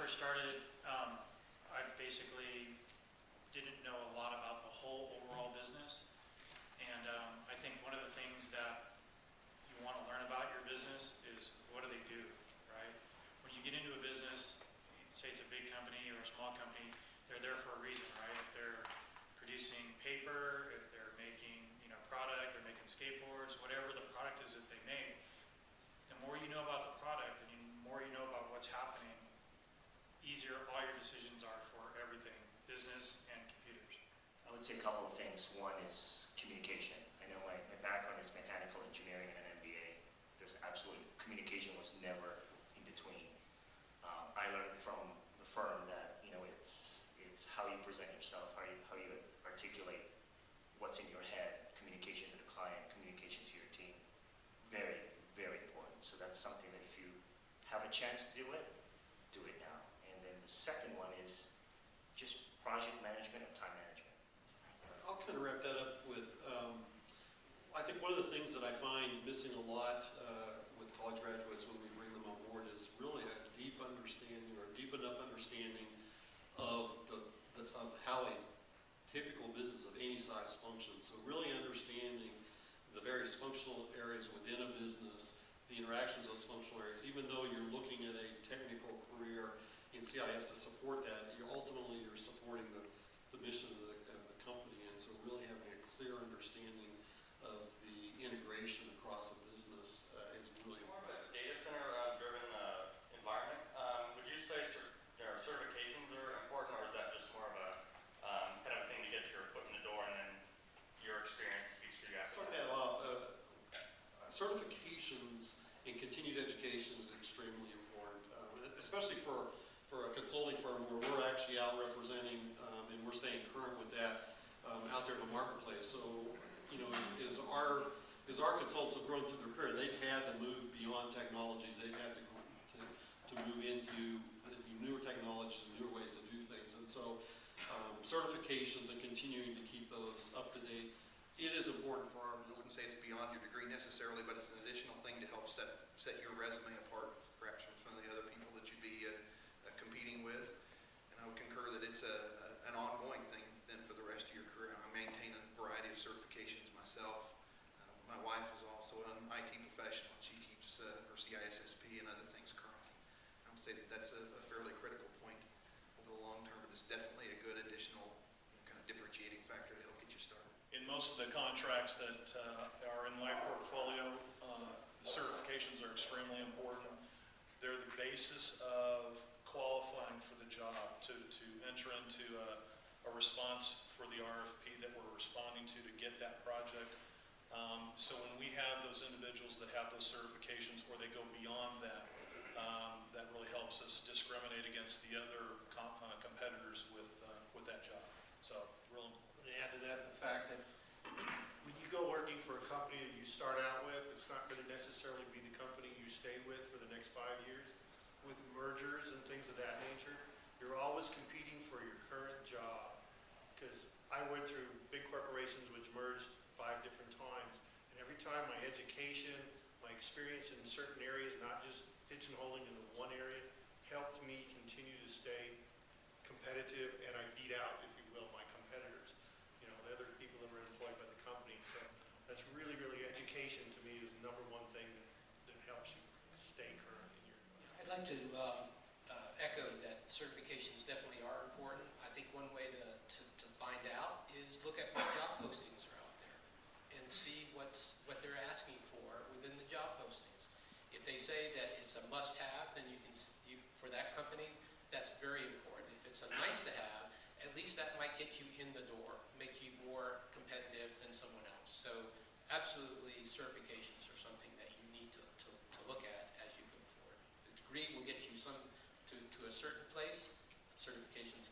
first started, I basically didn't know a lot about the whole overall business. And I think one of the things that you want to learn about your business is what do they do, right? When you get into a business, say it's a big company or a small company, they're there for a reason, right? If they're producing paper, if they're making, product, or making skateboards, whatever the product is that they make, the more you know about the product and the more you know about what's happening, easier all your decisions are for everything, business and computers. I would say a couple of things. One is communication. I know my background is mechanical engineering and an MBA. There's absolutely, communication was never in between. I learned from the firm that, it's how you present yourself, how you articulate what's in your head, communication to the client, communication to your team. Very, very important. So that's something that if you have a chance to do it now. And then the second one is just project management and time management. I'll kind of wrap that up with, I think one of the things that I find missing a lot with college graduates when we bring them on board is really a deep understanding or a deep enough understanding of how a typical business of any size functions. So really understanding the various functional areas within a business, the interactions of those functional areas, even though you're looking at a technical career in CIS to support that, ultimately you're supporting the mission of the company. And so really having a clear understanding of the integration across a business is really more of a data center driven environment. Would you say certifications are important, or is that just more of a kind of a thing to get your foot in the door and then your experience speaks for you guys? Start that off. Certifications and continued education is extremely important, especially for a consulting firm where we're actually out representing and we're staying current with that out there in the marketplace. So, as our consultants have grown through their career, they've had to move beyond technologies. They've had to move into newer technologies and newer ways to do things. And so certifications and continuing to keep those up to date, it is important for our business. I wouldn't say it's beyond your degree necessarily, but it's an additional thing to help set your resume apart, perhaps from some of the other people that you'd be competing with. And I would concur that it's an ongoing thing then for the rest of your career. I maintain a variety of certifications myself. My wife is also an IT professional. She keeps her CISSP and other things current. I would say that that's a fairly critical point over the long term, but it's definitely a good additional kind of differentiating factor to help get you started. In most of the contracts that are in my portfolio, the certifications are extremely important. They're the basis of qualifying for the job, to enter into a response for the RFP that we're responding to get that project. So when we have those individuals that have those certifications or they go beyond that, that really helps us discriminate against the other competitors with that job. So, real important. To add to that, the fact that when you go working for a company that you start out with, it's not going to necessarily be the company you stay with for the next 5 years. With mergers and things of that nature, you're always competing for your current job. Because I went through big corporations which merged 5 different times, and every time my education, my experience in certain areas, not just pigeonholing into one area, helped me continue to stay competitive, and I beat out, if you will, my competitors. The other people that were employed by the company. So that's really, really education to me is the number one thing that helps you stay current in your. I'd like to echo that certifications definitely are important. I think one way to find out is look at what job postings are out there and see what they're asking for within the job postings. If they say that it's a must-have, then for that company, that's very important. If it's a nice-to-have, at least that might get you in the door, make you more competitive than someone else. So absolutely, certifications are something that you need to look at as you go forward. The degree will get you to a certain place. Certifications